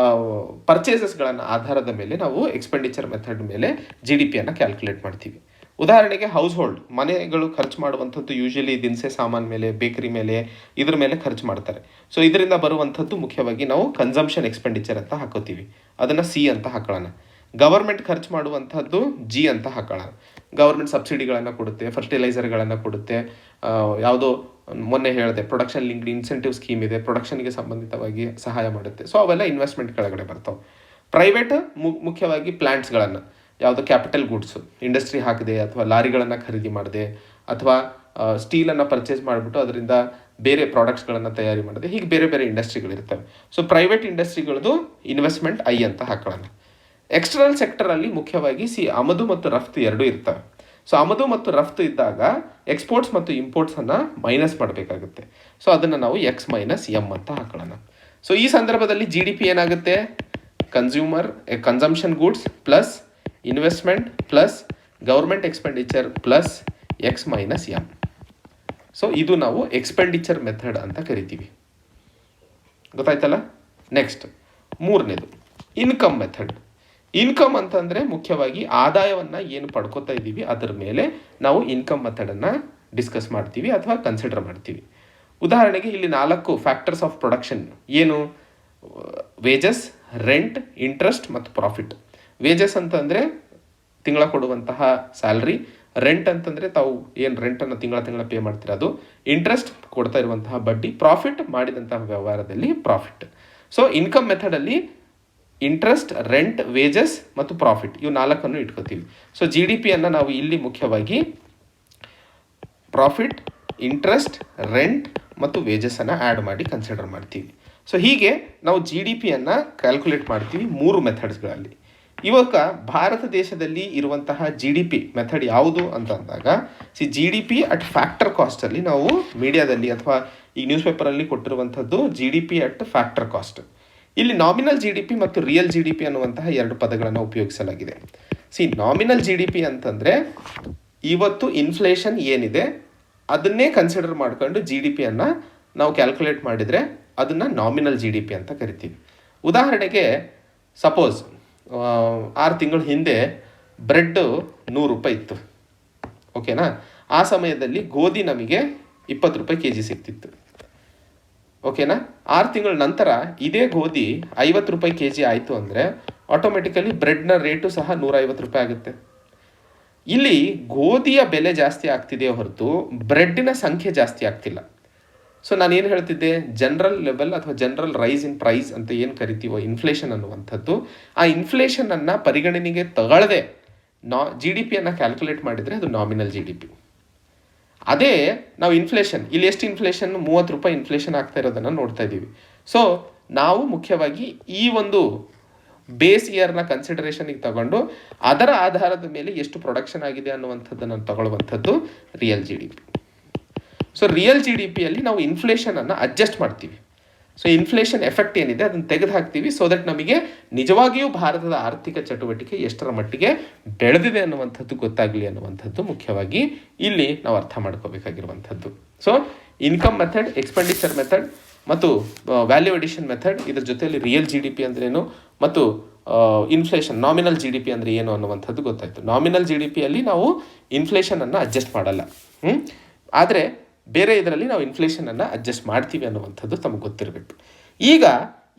ಪರ್ಚೇಸಸ್ಗಳನ್ನು ಆಧಾರದ ಮೇಲೆ ನಾವು ಎಕ್ಸ್ಪೆಂಡಿಚರ್ ಮೆಥಡ್ ಮೇಲೆ ಜಿ ಡಿ ಪಿಯನ್ನು ಕ್ಯಾಲ್ಕುಲೇಟ್ ಮಾಡ್ತೀವಿ. ಉದಾಹರಣೆಗೆ ಹೌಸ್ ಹೋಲ್ಡ್ ಮನೆಗಳು ಖರ್ಚು ಮಾಡುವಂಥದ್ದು ಯೂಶಲಿ ದಿನಸೆ ಸಾಮಾನು ಮೇಲೆ, ಬೇಕರಿ ಮೇಲೆ, ಇದ್ರ ಮೇಲೆ ಖರ್ಚು ಮಾಡ್ತಾರೆ. ಸೊ ಇದರಿಂದ ಬರುವಂಥದ್ದು ಮುಖ್ಯವಾಗಿ ನಾವು ಕನ್ಸಂಪ್ಷನ್ ಎಕ್ಸ್ಪೆಂಡಿಚರ್ ಅಂತ ಹಾಕೋತೀವಿ, ಅದನ್ನು ಸಿ ಅಂತ ಹಾಕೊಳ್ಳೋಣ. ಗವರ್ಮೆಂಟ್ ಖರ್ಚು ಮಾಡುವಂಥದ್ದು ಜಿ ಅಂತ ಹಾಕೋಣ. ಗವರ್ಮೆಂಟ್ ಸಬ್ಸಿಡಿಗಳನ್ನು ಕೊಡುತ್ತೆ, ಫರ್ಟಿಲೈಸರ್ಗಳನ್ನು ಕೊಡುತ್ತೆ, ಯಾವುದೋ ಮೊನ್ನೆ ಹೇಳಿದೆ ಪ್ರೊಡಕ್ಷನ್ ಲಿಂಕ್ಡ್ ಇನ್ಸೆಂಟಿವ್ ಸ್ಕೀಮ್ ಇದೆ, ಪ್ರೊಡಕ್ಷನ್ಗೆ ಸಂಬಂಧಿತವಾಗಿ ಸಹಾಯ ಮಾಡುತ್ತೆ. ಸೊ ಅವೆಲ್ಲ ಇನ್ವೆಸ್ಟ್ಮೆಂಟ್ ಕೆಳಗಡೆ ಬರ್ತಾವೆ. ಪ್ರೈವೇಟ್ ಮುಖ್ಯವಾಗಿ ಪ್ಲ್ಯಾಂಟ್ಸ್ಗಳನ್ನು, ಯಾವುದೋ ಕ್ಯಾಪಿಟಲ್ ಗೂಡ್ಸು, ಇಂಡಸ್ಟ್ರಿ ಹಾಕಿದೆ ಅಥವಾ ಲಾರಿಗಳನ್ನು ಖರೀದಿ ಮಾಡಿದೆ ಅಥವಾ ಸ್ಟೀಲನ್ನು ಪರ್ಚೇಸ್ ಮಾಡಿಬಿಟ್ಟು ಅದರಿಂದ ಬೇರೆ ಪ್ರಾಡಕ್ಟ್ಸ್ಗಳನ್ನು ತಯಾರಿ ಮಾಡಿದೆ, ಹೀಗೆ ಬೇರೆ ಬೇರೆ ಇಂಡಸ್ಟ್ರಿಗಳಿರ್ತವೆ. ಸೊ ಪ್ರೈವೇಟ್ ಇಂಡಸ್ಟ್ರಿಗಳದ್ದು ಇನ್ವೆಸ್ಟ್ಮೆಂಟ್ ಐ ಅಂತ ಹಾಕೊಳ್ಳೋಣ. ಎಕ್ಸ್ಟರ್ನಲ್ ಸೆಕ್ಟರಲ್ಲಿ ಮುಖ್ಯವಾಗಿ ಆಮದು ಮತ್ತು ರಫ್ತು ಎರಡೂ ಇರ್ತವೆ. ಸೊ ಆಮದು ಮತ್ತು ರಫ್ತು ಇದ್ದಾಗ ಎಕ್ಸ್ಪೋರ್ಟ್ಸ್ ಮತ್ತು ಇಂಪೋರ್ಟ್ಸನ್ನು ಮೈನಸ್ ಮಾಡಬೇಕಾಗುತ್ತೆ. ಸೊ ಅದನ್ನು ನಾವು ಎಕ್ಸ್ ಮೈನಸ್ ಎಮ್ ಅಂತ ಹಾಕೊಳ್ಳೋಣ. ಸೊ ಈ ಸಂದರ್ಭದಲ್ಲಿ ಜಿ ಡಿ ಪಿ ಏನಾಗುತ್ತೆ? Consumption goods plus investment plus government expenditure plus X minus M. So ಇದು ನಾವು ಎಕ್ಸ್ಪೆಂಡಿಚರ್ ಮೆಥಡ್ ಅಂತ ಕರಿತೀವಿ. ಗೊತ್ತಾಯ್ತಲ್ಲ? ನೆಕ್ಸ್ಟ್ ಮೂರನೇದು ಇನ್ಕಮ್ ಮೆಥಡ್. ಇನ್ಕಮ್ ಅಂತಂದರೆ ಮುಖ್ಯವಾಗಿ ಆದಾಯವನ್ನು ಏನು ಪಡ್ಕೋತಾ ಇದ್ದೀವಿ ಅದರ ಮೇಲೆ ನಾವು ಇನ್ಕಮ್ ಮೆಥಡನ್ನು ಡಿಸ್ಕಸ್ ಮಾಡ್ತೀವಿ ಅಥವಾ ಕನ್ಸಿಡರ್ ಮಾಡ್ತೀವಿ. ಉದಾಹರಣೆಗೆ ಇಲ್ಲಿ 4 ಫ್ಯಾಕ್ಟರ್ಸ್ ಆಫ್ ಪ್ರೊಡಕ್ಷನ್ ಏನು? ವೇಜಸ್, ರೆಂಟ್, ಇಂಟ್ರೆಸ್ಟ್ ಮತ್ತು ಪ್ರಾಫಿಟ್. ವೇಜಸ್ ಅಂತಂದರೆ ತಿಂಗಳ ಕೊಡುವಂತಹ ಸ್ಯಾಲ್ರಿ, ರೆಂಟ್ ಅಂತಂದರೆ ತಾವು ಏನು ರೆಂಟನ್ನು ತಿಂಗಳ ಪೇ ಮಾಡ್ತೀರ ಅದು, ಇಂಟ್ರೆಸ್ಟ್ ಕೊಡ್ತಾ ಇರುವಂತಹ ಬಡ್ಡಿ, ಪ್ರಾಫಿಟ್ ಮಾಡಿದಂತಹ ವ್ಯವಹಾರದಲ್ಲಿ ಪ್ರಾಫಿಟ್. ಸೊ ಇನ್ಕಮ್ ಮೆಥಡಲ್ಲಿ ಇಂಟ್ರೆಸ್ಟ್, ರೆಂಟ್, ವೇಜಸ್ ಮತ್ತು ಪ್ರಾಫಿಟ್ ಇವು 4 ಇಟ್ಕೋತೀವಿ. ಸೊ ಜಿ ಡಿ ಪಿಯನ್ನು ನಾವು ಇಲ್ಲಿ ಮುಖ್ಯವಾಗಿ ಪ್ರಾಫಿಟ್, ಇಂಟ್ರೆಸ್ಟ್, ರೆಂಟ್ ಮತ್ತು ವೇಜಸನ್ನು ಆ್ಯಡ್ ಮಾಡಿ ಕನ್ಸಿಡರ್ ಮಾಡ್ತೀವಿ. ಸೊ ಹೀಗೆ ನಾವು ಜಿ ಡಿ ಪಿಯನ್ನು ಕ್ಯಾಲ್ಕುಲೇಟ್ ಮಾಡ್ತೀವಿ 3 ಮೆಥಡ್ಸ್ಗಳಲ್ಲಿ. ಇವಾಗ ಭಾರತ ದೇಶದಲ್ಲಿ ಇರುವಂತಹ ಜಿ ಡಿ ಪಿ ಮೆಥಡ್ ಯಾವುದು ಅಂತ ಅಂದಾಗ G D P at factor ಕಾಸ್ಟಲ್ಲಿ ನಾವು ಮೀಡಿಯಾದಲ್ಲಿ ಅಥವಾ ಈ ನ್ಯೂಸ್ ಪೇಪರಲ್ಲಿ ಕೊಟ್ಟಿರುವಂಥದ್ದು G D P at factor cost. ಇಲ್ಲಿ ನಾಮಿನಲ್ ಜಿ ಡಿ ಪಿ ಮತ್ತು ರಿಯಲ್ ಜಿ ಡಿ ಪಿ ಅನ್ನುವಂತಹ 2 ಪದಗಳನ್ನು ಉಪಯೋಗಿಸಲಾಗಿದೆ. ನಾಮಿನಲ್ ಜಿ ಡಿ ಪಿ ಅಂತಂದರೆ ಇವತ್ತು ಇನ್ಫ್ಲೇಷನ್ ಏನಿದೆ ಅದನ್ನೇ ಕನ್ಸಿಡರ್ ಮಾಡ್ಕೊಂಡು ಜಿ ಡಿ ಪಿಯನ್ನು ನಾವು ಕ್ಯಾಲ್ಕುಲೇಟ್ ಮಾಡಿದರೆ ಅದನ್ನು ನಾಮಿನಲ್ ಜಿ ಡಿ ಪಿ ಅಂತ ಕರಿತೀವಿ. ಉದಾಹರಣೆಗೆ ಸಪೋಸ್ 6 ತಿಂಗಳ ಹಿಂದೆ ಬ್ರೆಡ್ಡು 100 ರೂಪಾಯಿ ಇತ್ತು, ಓಕೆನಾ? ಆ ಸಮಯದಲ್ಲಿ ಗೋಧಿ ನಮಗೆ 20 ರೂಪಾಯಿ ಕೆಜಿ ಸಿಗ್ತಿತ್ತು, ಓಕೆನಾ? 6 ತಿಂಗಳ ನಂತರ ಇದೇ ಗೋಧಿ 50 ರೂಪಾಯಿ ಕೆಜಿ ಆಯಿತು ಅಂದರೆ ಆಟೋಮೆಟಿಕಲಿ ಬ್ರೆಡ್ನ ರೇಟು ಸಹ 150 ರೂಪಾಯಿ ಆಗುತ್ತೆ. ಇಲ್ಲಿ ಗೋಧಿಯ ಬೆಲೆ ಜಾಸ್ತಿ ಆಗ್ತಿದೆಯೇ ಹೊರತು ಬ್ರೆಡ್ಡಿನ ಸಂಖ್ಯೆ ಜಾಸ್ತಿ ಆಗ್ತಿಲ್ಲ. ಸೊ ನಾನೇನು ಹೇಳ್ತಿದ್ದೆ, ಜನರಲ್ ಲೆವೆಲ್ ಅಥವಾ ಜನರಲ್ ರೈಸ್ ಇನ್ ಪ್ರೈಸ್ ಅಂತ ಏನು ಕರಿತೀವೋ ಇನ್ಫ್ಲೇಷನ್ ಅನ್ನುವಂಥದ್ದು, ಆ ಇನ್ಫ್ಲೇಷನನ್ನು ಪರಿಗಣನೆಗೆ ತಗೊಳ್ಳದೆ ಜಿ ಡಿ ಪಿಯನ್ನು ಕ್ಯಾಲ್ಕುಲೇಟ್ ಮಾಡಿದರೆ ಅದು ನಾಮಿನಲ್ ಜಿ ಡಿ ಪಿ. ಅದೇ ನಾವು ಇನ್ಫ್ಲೇಷನ್, ಇಲ್ಲಿ ಎಷ್ಟು ಇನ್ಫ್ಲೇಷನ್, 30 ರೂಪಾಯಿ ಇನ್ಫ್ಲೇಷನ್ ಆಗ್ತಾ ಇರೋದನ್ನು ನೋಡ್ತಾ ಇದ್ದೀವಿ. ಸೊ ನಾವು ಮುಖ್ಯವಾಗಿ ಈ ಒಂದು ಬೇಸ್ ಇಯರ್ನ ಕನ್ಸಿಡರೇಷನಿಗೆ ತಗೊಂಡು ಅದರ ಆಧಾರದ ಮೇಲೆ ಎಷ್ಟು ಪ್ರೊಡಕ್ಷನ್ ಆಗಿದೆ ಅನ್ನುವಂಥದ್ದನ್ನು ತಗೊಳ್ಳುವಂಥದ್ದು real G D P. So real G D ಪಿಯಲ್ಲಿ ನಾವು ಇನ್ಫ್ಲೇಷನನ್ನು ಅಡ್ಜಸ್ಟ್ ಮಾಡ್ತೀವಿ. ಸೊ ಇನ್ಫ್ಲೇಷನ್ ಎಫೆಕ್ಟ್ ಏನಿದೆ ಅದನ್ನು ತೆಗೆದು ಹಾಕ್ತೀವಿ, ಸೊ ದಟ್ ನಮಗೆ ನಿಜವಾಗಿಯೂ ಭಾರತದ ಆರ್ಥಿಕ ಚಟುವಟಿಕೆ ಎಷ್ಟರ ಮಟ್ಟಿಗೆ ಬೆಳೆದಿದೆ ಅನ್ನುವಂಥದ್ದು ಗೊತ್ತಾಗಲಿ ಅನ್ನುವಂಥದ್ದು ಮುಖ್ಯವಾಗಿ ಇಲ್ಲಿ ನಾವು ಅರ್ಥ ಮಾಡ್ಕೋಬೇಕಾಗಿರುವಂಥದ್ದು. So income method, expenditure method ಮತ್ತು ವ್ಯಾಲ್ಯೂ ಅಡಿಷನ್ ಮೆಥಡ್, ಇದ್ರ ಜೊತೆಯಲ್ಲಿ ರಿಯಲ್ ಜಿ ಡಿ ಪಿ ಅಂದ್ರೇನು ಮತ್ತು inflation, nominal G D P ಅಂದರೆ ಏನು ಅನ್ನುವಂಥದ್ದು ಗೊತ್ತಾಯಿತು. ನಾಮಿನಲ್ ಜಿ ಡಿ ಪಿಯಲ್ಲಿ ನಾವು ಇನ್ಫ್ಲೇಷನನ್ನು ಅಡ್ಜಸ್ಟ್ ಮಾಡಲ್ಲ, ಆದರೆ ಬೇರೆ ಇದರಲ್ಲಿ ನಾವು ಇನ್ಫ್ಲೇಷನನ್ನು ಅಡ್ಜಸ್ಟ್ ಮಾಡ್ತೀವಿ ಅನ್ನುವಂಥದ್ದು ತಮಗೆ ಗೊತ್ತಿರಬೇಕು. ಈಗ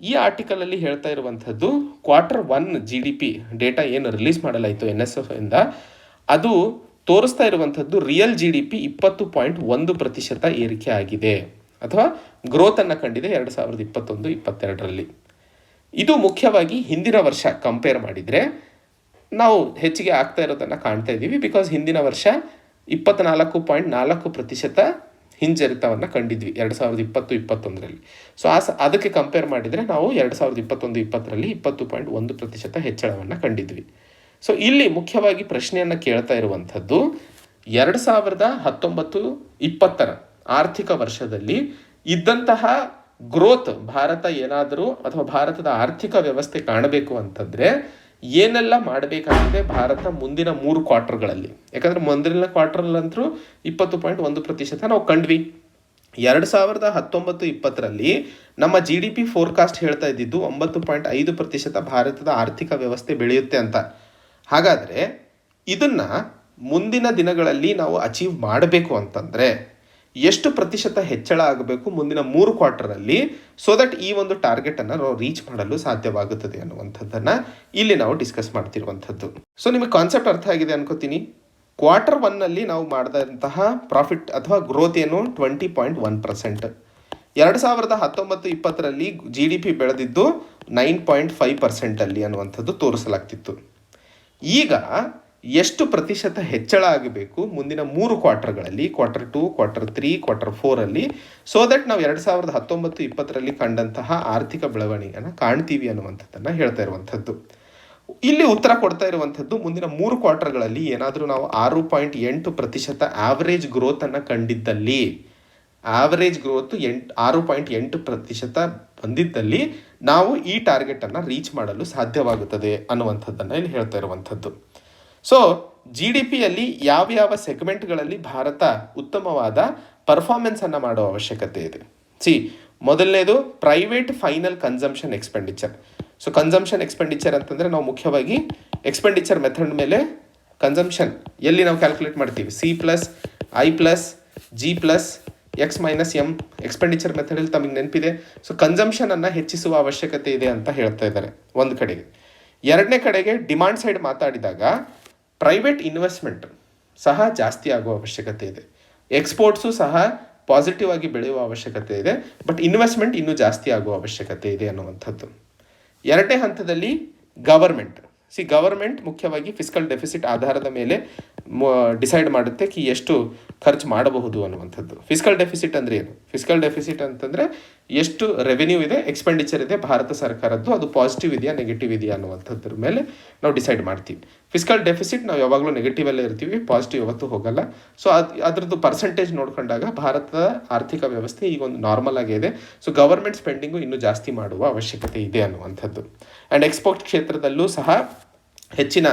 ಈ ಆರ್ಟಿಕಲಲ್ಲಿ ಹೇಳ್ತಾ ಇರುವಂಥದ್ದು Q1 G D P data ಏನು ರಿಲೀಸ್ ಮಾಡಲಾಯಿತು NSF ಇಂದ, ಅದು ತೋರಿಸ್ತಾ ಇರುವಂಥದ್ದು ರಿಯಲ್ ಜಿ ಡಿ ಪಿ 20.1% ಏರಿಕೆ ಆಗಿದೆ ಅಥವಾ ಗ್ರೋತನ್ನು ಕಂಡಿದೆ 2021-22ರಲ್ಲಿ. ಇದು ಮುಖ್ಯವಾಗಿ ಹಿಂದಿನ ವರ್ಷ ಕಂಪೇರ್ ಮಾಡಿದರೆ ನಾವು ಹೆಚ್ಚಿಗೆ ಆಗ್ತಾ ಇರೋದನ್ನು ಕಾಣ್ತಾ ಇದ್ದೀವಿ. ಬಿಕಾಸ್ ಹಿಂದಿನ ವರ್ಷ 24.4% ಹಿಂಜರಿತವನ್ನು ಕಂಡಿದ್ವಿ 2020-21ರಲ್ಲಿ. ಸೊ ಅದಕ್ಕೆ ಕಂಪೇರ್ ಮಾಡಿದರೆ ನಾವು 2021-20ರಲ್ಲಿ 20.1% ಹೆಚ್ಚಳವನ್ನು ಕಂಡಿದ್ವಿ. ಸೊ ಇಲ್ಲಿ ಮುಖ್ಯವಾಗಿ ಪ್ರಶ್ನೆಯನ್ನು ಕೇಳ್ತಾ ಇರುವಂಥದ್ದು 2019-20 ಆರ್ಥಿಕ ವರ್ಷದಲ್ಲಿ ಇದ್ದಂತಹ ಗ್ರೋತ್ ಭಾರತ ಏನಾದರೂ ಅಥವಾ ಭಾರತದ ಆರ್ಥಿಕ ವ್ಯವಸ್ಥೆ ಕಾಣಬೇಕು ಅಂತಂದರೆ ಏನೆಲ್ಲ ಮಾಡಬೇಕಾಗಿದೆ ಭಾರತ ಮುಂದಿನ 3 ಕ್ವಾರ್ಟರ್ಗಳಲ್ಲಿ. ಯಾಕಂದರೆ ಮುಂದಿನ ಕ್ವಾರ್ಟರ್ಲಂತರೂ 20.1% ನಾವು ಕಂಡ್ವಿ. 2019-20ರಲ್ಲಿ ನಮ್ಮ ಜಿ ಡಿ ಪಿ ಫೋರ್ಕಾಸ್ಟ್ ಹೇಳ್ತಾ ಇದ್ದಿದ್ದು 9.5% ಭಾರತದ ಆರ್ಥಿಕ ವ್ಯವಸ್ಥೆ ಬೆಳೆಯುತ್ತೆ ಅಂತ. ಹಾಗಾದರೆ ಇದನ್ನು ಮುಂದಿನ ದಿನಗಳಲ್ಲಿ ನಾವು ಅಚೀವ್ ಮಾಡಬೇಕು ಅಂತಂದರೆ ಎಷ್ಟು ಪ್ರತಿಶತ ಹೆಚ್ಚಳ ಆಗಬೇಕು ಮುಂದಿನ 3 ಕ್ವಾರ್ಟರಲ್ಲಿ, ಸೊ ದಟ್ ಈ ಒಂದು ಟಾರ್ಗೆಟನ್ನು ನಾವು ರೀಚ್ ಮಾಡಲು ಸಾಧ್ಯವಾಗುತ್ತದೆ ಅನ್ನುವಂಥದ್ದನ್ನು ಇಲ್ಲಿ ನಾವು ಡಿಸ್ಕಸ್ ಮಾಡ್ತಿರುವಂಥದ್ದು. ಸೊ ನಿಮಗೆ ಕಾನ್ಸೆಪ್ಟ್ ಅರ್ಥ ಆಗಿದೆ ಅನ್ಕೋತೀನಿ. Q1ನಲ್ಲಿ ನಾವು ಮಾಡಿದಂತಹ ಪ್ರಾಫಿಟ್ ಅಥವಾ ಗ್ರೋತ್ ಏನು 20.1%. 2019-20ರಲ್ಲಿ ಜಿ ಡಿ ಪಿ ಬೆಳೆದಿದ್ದು 9.5% ಅನ್ನುವಂಥದ್ದು ತೋರಿಸಲಾಗ್ತಿತ್ತು. ಈಗ ಎಷ್ಟು ಪ್ರತಿಶತ ಹೆಚ್ಚಳ ಆಗಬೇಕು ಮುಂದಿನ 3 ಕ್ವಾರ್ಟರ್ಗಳಲ್ಲಿ, Q2, Q3, Q4ರಲ್ಲಿ, ಸೊ ದಟ್ ನಾವು 2019-20ರಲ್ಲಿ ಕಂಡಂತಹ ಆರ್ಥಿಕ ಬೆಳವಣಿಗೆಯನ್ನು ಕಾಣ್ತೀವಿ ಅನ್ನುವಂಥದ್ದನ್ನು ಹೇಳ್ತಾ ಇರುವಂಥದ್ದು. ಇಲ್ಲಿ ಉತ್ತರ ಕೊಡ್ತಾ ಇರುವಂಥದ್ದು ಮುಂದಿನ 3 ಕ್ವಾರ್ಟರ್ಗಳಲ್ಲಿ ಏನಾದರೂ ನಾವು 6.8% ಆವರೇಜ್ ಗ್ರೋತನ್ನು ಕಂಡಿದ್ದಲ್ಲಿ, ಆವರೇಜ್ ಗ್ರೋತ್ 6.8% ಬಂದಿದ್ದಲ್ಲಿ ನಾವು ಈ ಟಾರ್ಗೆಟನ್ನು ರೀಚ್ ಮಾಡಲು ಸಾಧ್ಯವಾಗುತ್ತದೆ ಅನ್ನುವಂಥದ್ದನ್ನು ಇಲ್ಲಿ ಹೇಳ್ತಾ ಇರುವಂಥದ್ದು. ಸೊ ಜಿ ಡಿ ಪಿಯಲ್ಲಿ ಯಾವ್ಯಾವ ಸೆಗ್ಮೆಂಟ್ಗಳಲ್ಲಿ ಭಾರತ ಉತ್ತಮವಾದ ಪರ್ಫಾರ್ಮೆನ್ಸನ್ನು ಮಾಡೋ ಅವಶ್ಯಕತೆ ಇದೆ. ಮೊದಲನೇದು private final consumption expenditure. So consumption expenditure ಅಂತಂದರೆ ನಾವು ಮುಖ್ಯವಾಗಿ ಎಕ್ಸ್ಪೆಂಡಿಚರ್ ಮೆಥಡ್ ಮೇಲೆ ಕನ್ಸಂಪ್ಷನ್ ಎಲ್ಲಿ ನಾವು ಕ್ಯಾಲ್ಕುಲೇಟ್ ಮಾಡ್ತೀವಿ, C+I+G+X-M ಎಕ್ಸ್ಪೆಂಡಿಚರ್ ಮೆಥಡಲ್ಲಿ ತಮಗೆ ನೆನಪಿದೆ. ಸೊ ಕನ್ಸಂಪ್ಷನನ್ನು ಹೆಚ್ಚಿಸುವ ಅವಶ್ಯಕತೆ ಇದೆ ಅಂತ ಹೇಳ್ತಾ ಇದ್ದಾರೆ ಒಂದು ಕಡೆಗೆ. ಎರಡನೇ ಕಡೆಗೆ ಡಿಮಾಂಡ್ ಸೈಡ್ ಮಾತಾಡಿದಾಗ ಪ್ರೈವೇಟ್ ಇನ್ವೆಸ್ಟ್ಮೆಂಟ್ ಸಹ ಜಾಸ್ತಿ ಆಗುವ ಅವಶ್ಯಕತೆ ಇದೆ, ಎಕ್ಸ್ಪೋರ್ಟ್ಸು ಸಹ ಪಾಸಿಟಿವ್ ಆಗಿ ಬೆಳೆಯುವ ಅವಶ್ಯಕತೆ ಇದೆ, ಬಟ್ ಇನ್ವೆಸ್ಟ್ಮೆಂಟ್ ಇನ್ನೂ ಜಾಸ್ತಿ ಆಗುವ ಅವಶ್ಯಕತೆ ಇದೆ ಅನ್ನುವಂಥದ್ದು. ಎರಡನೇ ಹಂತದಲ್ಲಿ ಗವರ್ಮೆಂಟ್ ಮುಖ್ಯವಾಗಿ ಫಿಸ್ಕಲ್ ಡೆಫಿಸಿಟ್ ಆಧಾರದ ಮೇಲೆ ಡಿಸೈಡ್ ಮಾಡುತ್ತೆ ಎಷ್ಟು ಖರ್ಚು ಮಾಡಬಹುದು ಅನ್ನುವಂಥದ್ದು. ಫಿಸ್ಕಲ್ ಡೆಫಿಸಿಟ್ ಅಂದರೆ ಏನು? ಫಿಸ್ಕಲ್ ಡೆಫಿಸಿಟ್ ಅಂತಂದರೆ ಎಷ್ಟು ರೆವೆನ್ಯೂ ಇದೆ, ಎಕ್ಸ್ಪೆಂಡಿಚರ್ ಇದೆ ಭಾರತ ಸರ್ಕಾರದ್ದು, ಅದು ಪಾಸಿಟಿವ್ ಇದೆಯಾ ನೆಗೆಟಿವ್ ಇದೆಯಾ ಅನ್ನುವಂಥದ್ರ ಮೇಲೆ ನಾವು ಡಿಸೈಡ್ ಮಾಡ್ತೀವಿ. ಫಿಸ್ಕಲ್ ಡೆಫಿಸಿಟ್ ನಾವು ಯಾವಾಗಲೂ ನೆಗೆಟಿವಲ್ಲೇ ಇರ್ತೀವಿ, ಪಾಸಿಟಿವ್ ಯಾವತ್ತೂ ಹೋಗಲ್ಲ. ಸೊ ಅದರದ್ದು ಪರ್ಸೆಂಟೇಜ್ ನೋಡ್ಕೊಂಡಾಗ ಭಾರತದ ಆರ್ಥಿಕ ವ್ಯವಸ್ಥೆ ಈಗ ಒಂದು ನಾರ್ಮಲ್ ಆಗಿದೆ. ಸೊ ಗವರ್ಮೆಂಟ್ ಸ್ಪೆಂಡಿಂಗು ಇನ್ನೂ ಜಾಸ್ತಿ ಮಾಡುವ ಅವಶ್ಯಕತೆ ಇದೆ ಅನ್ನುವಂಥದ್ದು. ಆ್ಯಂಡ್ ಎಕ್ಸ್ಪೋರ್ಟ್ ಕ್ಷೇತ್ರದಲ್ಲೂ ಸಹ ಹೆಚ್ಚಿನ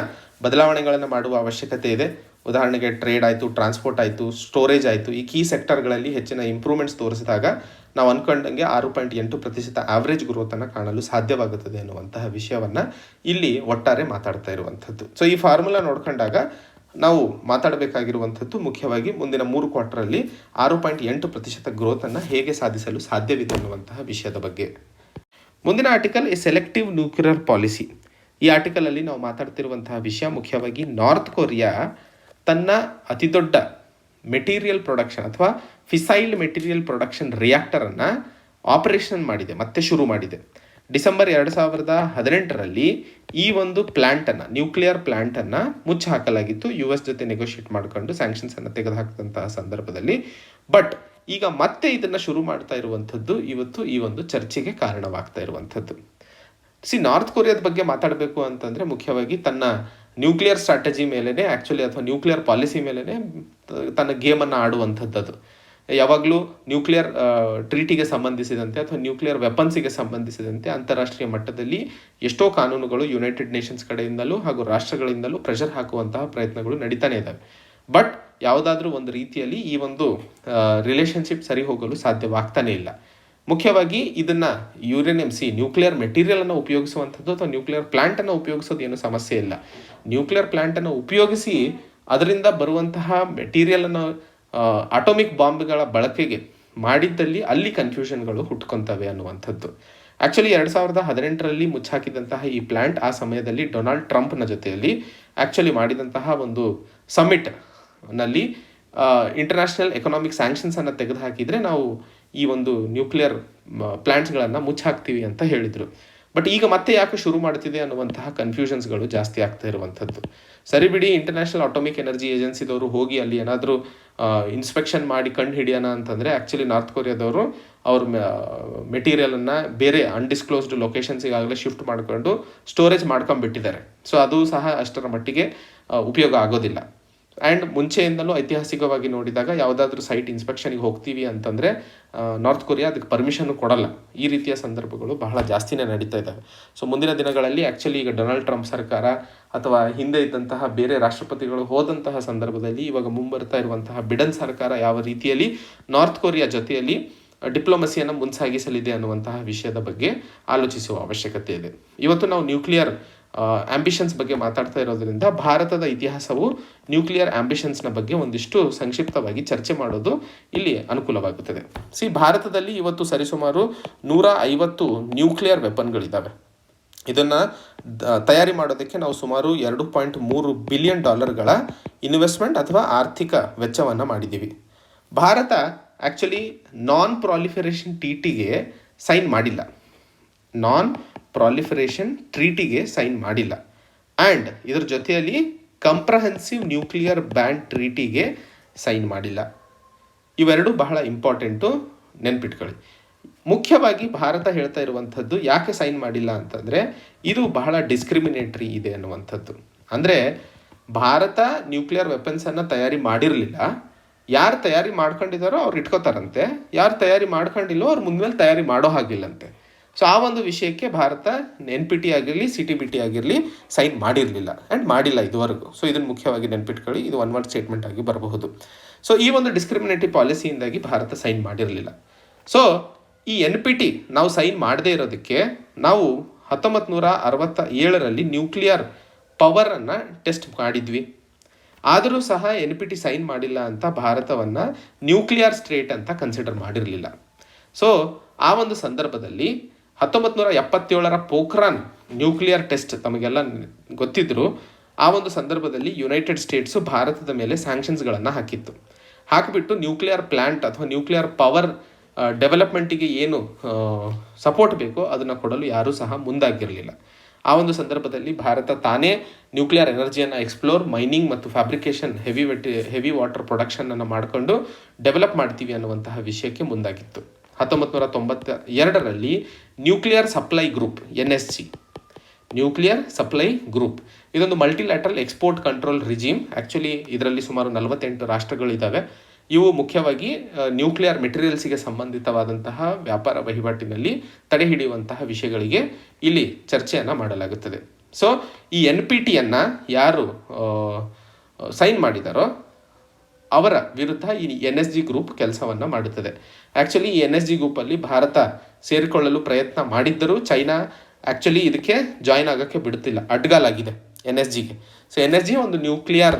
ಬದಲಾವಣೆಗಳನ್ನು ಮಾಡುವ ಅವಶ್ಯಕತೆ ಇದೆ. ಉದಾಹರಣೆಗೆ ಟ್ರೇಡ್ ಆಯಿತು, ಟ್ರಾನ್ಸ್ಪೋರ್ಟ್ ಆಯಿತು, ಸ್ಟೋರೇಜ್ ಆಯಿತು, ಈ ಕೀ ಸೆಕ್ಟರ್ಗಳಲ್ಲಿ ಹೆಚ್ಚಿನ ಇಂಪ್ರೂವ್ಮೆಂಟ್ಸ್ ತೋರಿಸಿದಾಗ ನಾವು ಅಂದ್ಕೊಂಡಂಗೆ 6.8% ಆವ್ರೇಜ್ ಗ್ರೋತನ್ನು ಕಾಣಲು ಸಾಧ್ಯವಾಗುತ್ತದೆ ಅನ್ನುವಂತಹ ವಿಷಯವನ್ನು ಇಲ್ಲಿ ಒಟ್ಟಾರೆ ಮಾತಾಡ್ತಾ ಇರುವಂಥದ್ದು. ಸೊ ಈ ಫಾರ್ಮುಲಾ ನೋಡ್ಕೊಂಡಾಗ ನಾವು ಮಾತಾಡಬೇಕಾಗಿರುವಂಥದ್ದು ಮುಖ್ಯವಾಗಿ ಮುಂದಿನ 3 ಕ್ವಾರ್ಟರಲ್ಲಿ 6.8% ಗ್ರೋತನ್ನು ಹೇಗೆ ಸಾಧಿಸಲು ಸಾಧ್ಯವಿದೆ ಅನ್ನುವಂತಹ ವಿಷಯದ ಬಗ್ಗೆ. ಮುಂದಿನ article A selective nuclear policy. ಈ ಆರ್ಟಿಕಲಲ್ಲಿ ನಾವು ಮಾತಾಡ್ತಿರುವಂತಹ ವಿಷಯ ಮುಖ್ಯವಾಗಿ ನಾರ್ತ್ ಕೊರಿಯಾ ತನ್ನ ಅತಿ ದೊಡ್ಡ ಮೆಟೀರಿಯಲ್ ಪ್ರೊಡಕ್ಷನ್ ಅಥವಾ ಫಿಸೈಲ್ ಮೆಟೀರಿಯಲ್ ಪ್ರೊಡಕ್ಷನ್ ರಿಯಾಕ್ಟರನ್ನು ಆಪರೇಷನ್ ಮಾಡಿದೆ, ಮತ್ತೆ ಶುರು ಮಾಡಿದೆ. ಡಿಸೆಂಬರ್ 2018ರಲ್ಲಿ ಈ ಒಂದು ಪ್ಲ್ಯಾಂಟನ್ನು, ನ್ಯೂಕ್ಲಿಯರ್ ಪ್ಲ್ಯಾಂಟನ್ನು ಮುಚ್ಚಿ ಹಾಕಲಾಗಿತ್ತು US ಜೊತೆ ನೆಗೋಷಿಯೇಟ್ ಮಾಡಿಕೊಂಡು ಸ್ಯಾಂಕ್ಷನ್ಸನ್ನು ತೆಗೆದುಹಾಕಿದಂತಹ ಸಂದರ್ಭದಲ್ಲಿ. ಬಟ್ ಈಗ ಮತ್ತೆ ಇದನ್ನು ಶುರು ಮಾಡ್ತಾ ಇರುವಂಥದ್ದು ಇವತ್ತು ಈ ಒಂದು ಚರ್ಚೆಗೆ ಕಾರಣವಾಗ್ತಾ ಇರುವಂಥದ್ದು. ನಾರ್ತ್ ಕೊರಿಯಾದ ಬಗ್ಗೆ ಮಾತಾಡಬೇಕು ಅಂತಂದರೆ ಮುಖ್ಯವಾಗಿ ತನ್ನ ನ್ಯೂಕ್ಲಿಯರ್ ಸ್ಟ್ರಾಟಜಿ ಮೇಲೇ ಆ್ಯಕ್ಚುಲಿ ಅಥವಾ ನ್ಯೂಕ್ಲಿಯರ್ ಪಾಲಿಸಿ ಮೇಲೇ ತನ್ನ ಗೇಮನ್ನು ಆಡುವಂಥದ್ದು. ಯಾವಾಗಲೂ ನ್ಯೂಕ್ಲಿಯರ್ ಟ್ರೀಟಿಗೆ ಸಂಬಂಧಿಸಿದಂತೆ ಅಥವಾ ನ್ಯೂಕ್ಲಿಯರ್ ವೆಪನ್ಸಿಗೆ ಸಂಬಂಧಿಸಿದಂತೆ ಅಂತಾರಾಷ್ಟ್ರೀಯ ಮಟ್ಟದಲ್ಲಿ ಎಷ್ಟೋ ಕಾನೂನುಗಳು ಯುನೈಟೆಡ್ ನೇಷನ್ಸ್ ಕಡೆಯಿಂದಲೂ ಹಾಗೂ ರಾಷ್ಟ್ರಗಳಿಂದಲೂ ಪ್ರೆಷರ್ ಹಾಕುವಂತಹ ಪ್ರಯತ್ನಗಳು ನಡೀತಾನೆ ಇದ್ದಾವೆ. ಬಟ್ ಯಾವುದಾದ್ರೂ ಒಂದು ರೀತಿಯಲ್ಲಿ ಈ ಒಂದು ರಿಲೇಷನ್ಶಿಪ್ ಸರಿ ಹೋಗಲು ಸಾಧ್ಯವಾಗ್ತಾನೇ ಇಲ್ಲ. ಮುಖ್ಯವಾಗಿ ಇದನ್ನು ನ್ಯೂಕ್ಲಿಯರ್ ಮೆಟೀರಿಯಲನ್ನು ಉಪಯೋಗಿಸುವಂಥದ್ದು ಅಥವಾ ನ್ಯೂಕ್ಲಿಯರ್ ಪ್ಲ್ಯಾಂಟನ್ನು ಉಪಯೋಗಿಸೋದು ಏನು ಸಮಸ್ಯೆ ಇಲ್ಲ. ನ್ಯೂಕ್ಲಿಯರ್ ಪ್ಲ್ಯಾಂಟನ್ನು ಉಪಯೋಗಿಸಿ ಅದರಿಂದ ಬರುವಂತಹ ಮೆಟೀರಿಯಲನ್ನು ಅಟೋಮಿಕ್ ಬಾಂಬ್ಗಳ ಬಳಕೆಗೆ ಮಾಡಿದ್ದಲ್ಲಿ ಅಲ್ಲಿ ಕನ್ಫ್ಯೂಷನ್ಗಳು ಹುಟ್ಕೊತವೆ ಅನ್ನುವಂಥದ್ದು. ಆ್ಯಕ್ಚುಲಿ 2018ರಲ್ಲಿ ಮುಚ್ಚಾಕಿದಂತಹ ಈ ಪ್ಲ್ಯಾಂಟ್ ಆ ಸಮಯದಲ್ಲಿ ಡೊನಾಲ್ಡ್ ಟ್ರಂಪ್ನ ಜೊತೆಯಲ್ಲಿ ಆ್ಯಕ್ಚುಲಿ ಮಾಡಿದಂತಹ ಒಂದು ಸಮ್ಮಿಟ್ನಲ್ಲಿ ಇಂಟರ್ನ್ಯಾಷನಲ್ ಎಕನಾಮಿಕ್ ಸ್ಯಾಂಕ್ಷನ್ಸನ್ನು ತೆಗೆದುಹಾಕಿದರೆ ನಾವು ಈ ಒಂದು ನ್ಯೂಕ್ಲಿಯರ್ ಪ್ಲ್ಯಾಂಟ್ಸ್ಗಳನ್ನು ಮುಚ್ಚಾಕ್ತೀವಿ ಅಂತ ಹೇಳಿದರು. ಬಟ್ ಈಗ ಮತ್ತೆ ಯಾಕೆ ಶುರು ಮಾಡ್ತಿದೆ ಅನ್ನುವಂತಹ ಕನ್ಫ್ಯೂಷನ್ಸ್ಗಳು ಜಾಸ್ತಿ ಆಗ್ತಾ ಇರುವಂಥದ್ದು. ಸರಿ ಬಿಡಿ, ಇಂಟರ್ನ್ಯಾಷನಲ್ ಅಟೋಮಿಕ್ ಎನರ್ಜಿ ಏಜೆನ್ಸಿದವರು ಹೋಗಿ ಅಲ್ಲಿ ಏನಾದರೂ ಇನ್ಸ್ಪೆಕ್ಷನ್ ಮಾಡಿ ಕಂಡು ಹಿಡಿಯೋಣ ಅಂತಂದರೆ ಆ್ಯಕ್ಚುಲಿ ನಾರ್ತ್ ಕೊರಿಯಾದವರು ಅವ್ರ ಮೆಟೀರಿಯಲನ್ನು ಬೇರೆ ಅನ್ಡಿಸ್ಕ್ಲೋಸ್ಡ್ ಲೊಕೇಶನ್ಸಿಗಾಗಲೇ ಶಿಫ್ಟ್ ಮಾಡಿಕೊಂಡು ಸ್ಟೋರೇಜ್ ಮಾಡ್ಕೊಂಡ್ಬಿಟ್ಟಿದ್ದಾರೆ. ಸೊ ಅದು ಸಹ ಅಷ್ಟರ ಮಟ್ಟಿಗೆ ಉಪಯೋಗ ಆಗೋದಿಲ್ಲ. ಆ್ಯಂಡ್ ಮುಂಚೆಯಿಂದಲೂ ಐತಿಹಾಸಿಕವಾಗಿ ನೋಡಿದಾಗ ಯಾವುದಾದ್ರೂ ಸೈಟ್ ಇನ್ಸ್ಪೆಕ್ಷನಿಗೆ ಹೋಗ್ತೀವಿ ಅಂತಂದರೆ ನಾರ್ತ್ ಕೊರಿಯಾ ಅದಕ್ಕೆ ಪರ್ಮಿಷನ್ ಕೊಡಲ್ಲ. ಈ ರೀತಿಯ ಸಂದರ್ಭಗಳು ಬಹಳ ಜಾಸ್ತಿನೇ ನಡೀತಾ ಇದ್ದಾವೆ. ಸೊ ಮುಂದಿನ ದಿನಗಳಲ್ಲಿ ಆ್ಯಕ್ಚುಲಿ ಈಗ ಡೊನಾಲ್ಡ್ ಟ್ರಂಪ್ ಸರ್ಕಾರ ಅಥವಾ ಹಿಂದೆ ಇದ್ದಂತಹ ಬೇರೆ ರಾಷ್ಟ್ರಪತಿಗಳು ಹೋದಂತಹ ಸಂದರ್ಭದಲ್ಲಿ ಇವಾಗ ಮುಂಬರ್ತಾ ಇರುವಂತಹ ಬಿಡನ್ ಸರ್ಕಾರ ಯಾವ ರೀತಿಯಲ್ಲಿ ನಾರ್ತ್ ಕೊರಿಯಾ ಜೊತೆಯಲ್ಲಿ ಡಿಪ್ಲೊಮಸಿಯನ್ನು ಮುಂಸಾಗಿಸಲಿದೆ ಅನ್ನುವಂತಹ ವಿಷಯದ ಬಗ್ಗೆ ಆಲೋಚಿಸುವ ಅವಶ್ಯಕತೆ ಇದೆ. ಇವತ್ತು ನಾವು ನ್ಯೂಕ್ಲಿಯರ್ ಆಂಬಿಷನ್ಸ್ ಬಗ್ಗೆ ಮಾತಾಡ್ತಾ ಇರೋದ್ರಿಂದ ಭಾರತದ ಇತಿಹಾಸವು ನ್ಯೂಕ್ಲಿಯರ್ ಆಂಬಿಷನ್ಸ್ನ ಬಗ್ಗೆ ಒಂದಿಷ್ಟು ಸಂಕ್ಷಿಪ್ತವಾಗಿ ಚರ್ಚೆ ಮಾಡೋದು ಇಲ್ಲಿ ಅನುಕೂಲವಾಗುತ್ತದೆ. ಭಾರತದಲ್ಲಿ ಇವತ್ತು ಸರಿಸುಮಾರು 150 ನ್ಯೂಕ್ಲಿಯರ್ ವೆಪನ್ಗಳಿದ್ದಾವೆ. ಇದನ್ನು ತಯಾರಿ ಮಾಡೋದಕ್ಕೆ ನಾವು ಸುಮಾರು $2.3 ಬಿಲಿಯನ್ ಇನ್ವೆಸ್ಟ್ಮೆಂಟ್ ಅಥವಾ ಆರ್ಥಿಕ ವೆಚ್ಚವನ್ನು ಮಾಡಿದ್ದೀವಿ. ಭಾರತ ಆ್ಯಕ್ಚುಲಿ ನಾನ್ ಪ್ರಾಲಿಫರೇಷನ್ ಟ್ರೀಟಿಗೆ ಸೈನ್ ಮಾಡಿಲ್ಲ, ನಾನ್ ಪ್ರಾಲಿಫರೇಷನ್ ಟ್ರೀಟಿಗೆ ಸೈನ್ ಮಾಡಿಲ್ಲ. ಆ್ಯಂಡ್ ಇದರ ಜೊತೆಯಲ್ಲಿ ಕಂಪ್ರಹೆನ್ಸಿವ್ ನ್ಯೂಕ್ಲಿಯರ್ ಬ್ಯಾನ್ ಟ್ರೀಟಿಗೆ ಸೈನ್ ಮಾಡಿಲ್ಲ. ಇವೆರಡು ಬಹಳ ಇಂಪಾರ್ಟೆಂಟು, ನೆನ್ಪಿಟ್ಕೊಳ್ಳಿ. ಮುಖ್ಯವಾಗಿ ಭಾರತ ಹೇಳ್ತಾ ಇರುವಂಥದ್ದು ಯಾಕೆ ಸೈನ್ ಮಾಡಿಲ್ಲ ಅಂತಂದರೆ ಇದು ಬಹಳ ಡಿಸ್ಕ್ರಿಮಿನೇಟ್ರಿ ಇದೆ ಅನ್ನುವಂಥದ್ದು. ಅಂದರೆ ಭಾರತ ನ್ಯೂಕ್ಲಿಯರ್ ವೆಪನ್ಸನ್ನು ತಯಾರಿ ಮಾಡಿರಲಿಲ್ಲ, ಯಾರು ತಯಾರಿ ಮಾಡ್ಕೊಂಡಿದ್ದಾರೋ ಅವ್ರು ಇಟ್ಕೋತಾರಂತೆ, ಯಾರು ತಯಾರಿ ಮಾಡ್ಕೊಂಡಿಲ್ಲೋ ಅವ್ರು ಮುಂದ್ಮೇಲೆ ತಯಾರಿ ಮಾಡೋ ಹಾಗಿಲ್ಲಂತೆ. ಸೊ ಆ ಒಂದು ವಿಷಯಕ್ಕೆ ಭಾರತ NPT ಆಗಿರಲಿ CTBT ಆಗಿರಲಿ ಸೈನ್ ಮಾಡಿರಲಿಲ್ಲ ಆ್ಯಂಡ್ ಮಾಡಿಲ್ಲ ಇದುವರೆಗೂ. ಸೊ ಇದನ್ನು ಮುಖ್ಯವಾಗಿ ನೆನ್ಪಿಟ್ಕೊಳ್ಳಿ, ಇದು ಒನ್ ವರ್ಡ್ ಸ್ಟೇಟ್ಮೆಂಟ್ ಆಗಿ ಬರಬಹುದು. ಸೊ ಈ ಒಂದು ಡಿಸ್ಕ್ರಿಮಿನೇಟಿವ್ ಪಾಲಿಸಿಯಿಂದಾಗಿ ಭಾರತ ಸೈನ್ ಮಾಡಿರಲಿಲ್ಲ. ಸೊ ಈ NPT ನಾವು ಸೈನ್ ಮಾಡದೇ ಇರೋದಕ್ಕೆ ನಾವು 1967ರಲ್ಲಿ ನ್ಯೂಕ್ಲಿಯರ್ ಪವರನ್ನು ಟೆಸ್ಟ್ ಮಾಡಿದ್ವಿ. ಆದರೂ ಸಹ NPT ಸೈನ್ ಮಾಡಿಲ್ಲ ಅಂತ ಭಾರತವನ್ನು ನ್ಯೂಕ್ಲಿಯರ್ ಸ್ಟೇಟ್ ಅಂತ ಕನ್ಸಿಡರ್ ಮಾಡಿರಲಿಲ್ಲ. ಸೊ ಆ ಒಂದು ಸಂದರ್ಭದಲ್ಲಿ 1977ರ ಪೋಖ್ರಾನ್ ನ್ಯೂಕ್ಲಿಯರ್ ಟೆಸ್ಟ್ ತಮಗೆಲ್ಲ ಗೊತ್ತಿದ್ದರು. ಆ ಒಂದು ಸಂದರ್ಭದಲ್ಲಿ ಯುನೈಟೆಡ್ ಸ್ಟೇಟ್ಸು ಭಾರತದ ಮೇಲೆ ಸ್ಯಾಂಕ್ಷನ್ಸ್ಗಳನ್ನು ಹಾಕಿಬಿಟ್ಟು ನ್ಯೂಕ್ಲಿಯರ್ ಪ್ಲ್ಯಾಂಟ್ ಅಥವಾ ನ್ಯೂಕ್ಲಿಯರ್ ಪವರ್ ಡೆವಲಪ್ಮೆಂಟಿಗೆ ಏನು ಸಪೋರ್ಟ್ ಬೇಕೋ ಅದನ್ನು ಕೊಡಲು ಯಾರೂ ಸಹ ಮುಂದಾಗಿರಲಿಲ್ಲ. ಆ ಒಂದು ಸಂದರ್ಭದಲ್ಲಿ ಭಾರತ ತಾನೇ ನ್ಯೂಕ್ಲಿಯರ್ ಎನರ್ಜಿಯನ್ನು ಎಕ್ಸ್ಪ್ಲೋರ್, ಮೈನಿಂಗ್ ಮತ್ತು ಫ್ಯಾಬ್ರಿಕೇಷನ್, ಹೆವಿ ವಾಟರ್ ಪ್ರೊಡಕ್ಷನನ್ನು ಮಾಡಿಕೊಂಡು ಡೆವಲಪ್ ಮಾಡ್ತೀವಿ ಅನ್ನುವಂತಹ ವಿಷಯಕ್ಕೆ ಮುಂದಾಗಿತ್ತು. 1992ರಲ್ಲಿ nuclear supply group NSG, nuclear supply group, ಇದೊಂದು multilateral export control regime. Actually ಇದರಲ್ಲಿ ಸುಮಾರು 48 ರಾಷ್ಟ್ರಗಳಿದ್ದಾವೆ. ಇವು ಮುಖ್ಯವಾಗಿ ನ್ಯೂಕ್ಲಿಯರ್ ಮೆಟೀರಿಯಲ್ಸಿಗೆ ಸಂಬಂಧಿತವಾದಂತಹ ವ್ಯಾಪಾರ ವಹಿವಾಟಿನಲ್ಲಿ ತಡೆ ಹಿಡಿಯುವಂತಹ ವಿಷಯಗಳಿಗೆ ಇಲ್ಲಿ ಚರ್ಚೆಯನ್ನು ಮಾಡಲಾಗುತ್ತದೆ. ಸೊ ಈ NPTಯನ್ನು ಯಾರು ಸೈನ್ ಮಾಡಿದಾರೋ ಅವರ ವಿರುದ್ಧ ಈ NSG ಗ್ರೂಪ್ ಕೆಲಸವನ್ನು ಮಾಡುತ್ತದೆ. ಆ್ಯಕ್ಚುಲಿ ಈ NSG ಗ್ರೂಪಲ್ಲಿ ಭಾರತ ಸೇರಿಕೊಳ್ಳಲು ಪ್ರಯತ್ನ ಮಾಡಿದ್ದರೂ ಚೈನಾ ಆ್ಯಕ್ಚುಲಿ ಇದಕ್ಕೆ ಜಾಯಿನ್ ಆಗೋಕ್ಕೆ ಬಿಡುತ್ತಿಲ್ಲ, ಅಡ್ಗಾಲಾಗಿದೆ NSGಗೆ. ಸೊ NSG ಒಂದು ನ್ಯೂಕ್ಲಿಯರ್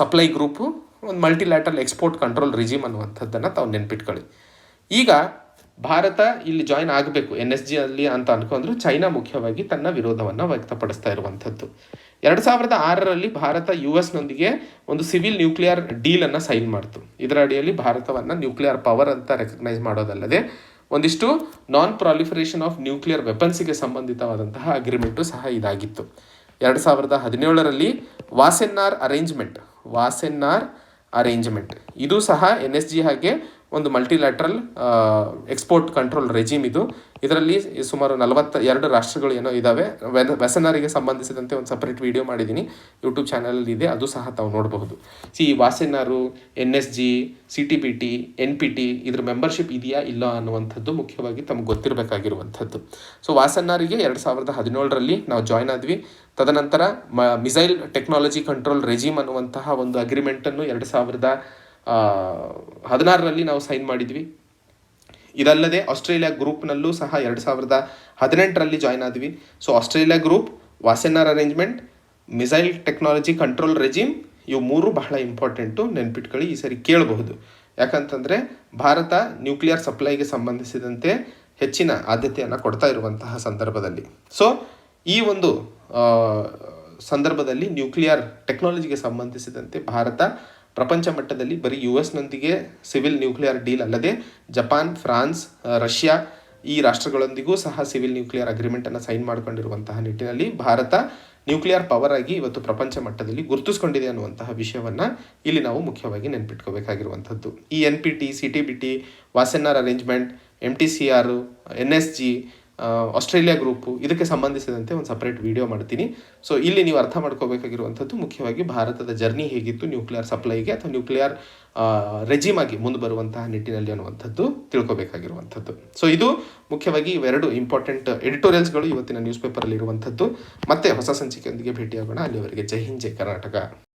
ಸಪ್ಲೈ ಗ್ರೂಪು, ಒಂದು ಮಲ್ಟಿಲ್ಯಾಟ್ರಲ್ ಎಕ್ಸ್ಪೋರ್ಟ್ ಕಂಟ್ರೋಲ್ ರಿಜಿಮ್ ಅನ್ನುವಂಥದ್ದನ್ನು ತಾವು ನೆನ್ಪಿಟ್ಕೊಳ್ಳಿ. ಈಗ ಭಾರತ ಇಲ್ಲಿ ಜಾಯಿನ್ ಆಗಬೇಕು NSG ಅಲ್ಲಿ ಅಂತ ಅನ್ಕೊಂಡ್ರು ಚೈನಾ ಮುಖ್ಯವಾಗಿ ತನ್ನ ವಿರೋಧವನ್ನು ವ್ಯಕ್ತಪಡಿಸ್ತಾ ಇರುವಂಥದ್ದು. 2006ರಲ್ಲಿ ಭಾರತ US-ನೊಂದಿಗೆ ಒಂದು ಸಿವಿಲ್ ನ್ಯೂಕ್ಲಿಯರ್ ಡೀಲನ್ನು ಸೈನ್ ಮಾಡ್ತು. ಇದರ ಅಡಿಯಲ್ಲಿ ಭಾರತವನ್ನು ನ್ಯೂಕ್ಲಿಯರ್ ಪವರ್ ಅಂತ ರೆಕಗ್ನೈಸ್ ಮಾಡೋದಲ್ಲದೆ ಒಂದಿಷ್ಟು ನಾನ್ ಪ್ರಾಲಿಫರೇಷನ್ ಆಫ್ ನ್ಯೂಕ್ಲಿಯರ್ ವೆಪನ್ಸ್ಗೆ ಸಂಬಂಧಿತವಾದಂತಹ ಅಗ್ರಿಮೆಂಟು ಸಹ ಇದಾಗಿತ್ತು. 2017ರಲ್ಲಿ ವಾಸೆನ್ನಾರ್ ಅರೇಂಜ್ಮೆಂಟ್ ಇದು ಸಹ NSG ಹಾಗೆ ಒಂದು ಮಲ್ಟಿಲ್ಯಾಟ್ರಲ್ ಎಕ್ಸ್ಪೋರ್ಟ್ ಕಂಟ್ರೋಲ್ ರೆಜಿಮ್ ಇದು. ಇದರಲ್ಲಿ ಸುಮಾರು 42 ರಾಷ್ಟ್ರಗಳು ಏನೋ ಇದ್ದಾವೆ. ವೆಸನರಿಗೆ ಸಂಬಂಧಿಸಿದಂತೆ ಒಂದು ಸಪ್ರೇಟ್ ವಿಡಿಯೋ ಮಾಡಿದ್ದೀನಿ, ಯೂಟ್ಯೂಬ್ ಚಾನಲಲ್ಲಿ ಇದೆ, ಅದು ಸಹ ತಾವು ನೋಡಬಹುದು. ವಾಸೆನ್ನಾರು, NSG, CTBT, NPT ಇದ್ರ ಮೆಂಬರ್ಶಿಪ್ ಇದೆಯಾ ಇಲ್ಲ ಅನ್ನುವಂಥದ್ದು ಮುಖ್ಯವಾಗಿ ತಮಗೆ ಗೊತ್ತಿರಬೇಕಾಗಿರುವಂಥದ್ದು. ವಾಸೆನ್ನಾರಿಗೆ 2017ರಲ್ಲಿ ನಾವು ಜಾಯ್ನ್ ಆದ್ವಿ. ತದನಂತರ ಮಿಸೈಲ್ ಟೆಕ್ನಾಲಜಿ ಕಂಟ್ರೋಲ್ ರೆಜಿಮ್ ಅನ್ನುವಂತಹ ಒಂದು ಅಗ್ರಿಮೆಂಟನ್ನು 2016ರಲ್ಲಿ ನಾವು ಸೈನ್ ಮಾಡಿದ್ವಿ. ಇದಲ್ಲದೆ ಆಸ್ಟ್ರೇಲಿಯಾ ಗ್ರೂಪ್ನಲ್ಲೂ ಸಹ 2018ರಲ್ಲಿ ಜಾಯ್ನ್ ಆದ್ವಿ. Australia group, Wassenaar arrangement, missile technology control regime, ಇವು 3 ಬಹಳ ಇಂಪಾರ್ಟೆಂಟು, ನೆನ್ಪಿಟ್ಕೊಳ್ಳಿ. ಈ ಸರಿ ಕೇಳಬಹುದು. ಯಾಕಂತಂದರೆ ಭಾರತ ನ್ಯೂಕ್ಲಿಯರ್ ಸಪ್ಲೈಗೆ ಸಂಬಂಧಿಸಿದಂತೆ ಹೆಚ್ಚಿನ ಆದ್ಯತೆಯನ್ನು ಕೊಡ್ತಾ ಇರುವಂತಹ ಸಂದರ್ಭದಲ್ಲಿ ಈ ಒಂದು ಸಂದರ್ಭದಲ್ಲಿ ನ್ಯೂಕ್ಲಿಯರ್ ಟೆಕ್ನಾಲಜಿಗೆ ಸಂಬಂಧಿಸಿದಂತೆ ಭಾರತ ಪ್ರಪಂಚ ಮಟ್ಟದಲ್ಲಿ ಬರೀ US-ನೊಂದಿಗೆ ಸಿವಿಲ್ ನ್ಯೂಕ್ಲಿಯರ್ ಡೀಲ್ ಅಲ್ಲದೆ ಜಪಾನ್, ಫ್ರಾನ್ಸ್, ರಷ್ಯಾ ಈ ರಾಷ್ಟ್ರಗಳೊಂದಿಗೂ ಸಹ ಸಿವಿಲ್ ನ್ಯೂಕ್ಲಿಯರ್ ಅಗ್ರಿಮೆಂಟನ್ನು ಸೈನ್ ಮಾಡಿಕೊಂಡಿರುವಂತಹ ನಿಟ್ಟಿನಲ್ಲಿ ಭಾರತ ನ್ಯೂಕ್ಲಿಯರ್ ಪವರ್ ಆಗಿ ಇವತ್ತು ಪ್ರಪಂಚ ಮಟ್ಟದಲ್ಲಿ ಗುರುತಿಸ್ಕೊಂಡಿದೆ ಅನ್ನುವಂತಹ ವಿಷಯವನ್ನು ಇಲ್ಲಿ ನಾವು ಮುಖ್ಯವಾಗಿ ನೆನ್ಪಿಟ್ಕೋಬೇಕಾಗಿರುವಂಥದ್ದು. ಈ NPT, CTBT, Wassenaar arrangement, MTCR, NSG, Australia group ಇದಕ್ಕೆ ಸಂಬಂಧಿಸಿದಂತೆ ಒಂದು ಸಪ್ರೇಟ್ ವಿಡಿಯೋ ಮಾಡ್ತೀನಿ. ಇಲ್ಲಿ ನೀವು ಅರ್ಥ ಮಾಡ್ಕೋಬೇಕಾಗಿರುವಂಥದ್ದು ಮುಖ್ಯವಾಗಿ ಭಾರತದ ಜರ್ನಿ ಹೇಗಿತ್ತು ನ್ಯೂಕ್ಲಿಯರ್ ಸಪ್ಲೈಗೆ ಅಥವಾ ನ್ಯೂಕ್ಲಿಯರ್ ರೆಜಿಮ್ ಆಗಿ ಮುಂದೆ ಬರುವಂತಹ ನಿಟ್ಟಿನಲ್ಲಿ ಅನ್ನುವಂಥದ್ದು ತಿಳ್ಕೊಬೇಕಾಗಿರುವಂಥದ್ದು. ಇದು ಮುಖ್ಯವಾಗಿ ಇವೆರಡು ಇಂಪಾರ್ಟೆಂಟ್ ಎಡಿಟೋರಿಯಲ್ಸ್ಗಳು ಇವತ್ತಿನ ನ್ಯೂಸ್ ಪೇಪರಲ್ಲಿ ಇರುವಂಥದ್ದು. ಮತ್ತೆ ಹೊಸ ಸಂಚಿಕೆಯೊಂದಿಗೆ ಭೇಟಿಯಾಗೋಣ. ಅಲ್ಲಿವರೆಗೆ ಜೈ ಹಿಂದ್, ಜೈ ಕರ್ನಾಟಕ.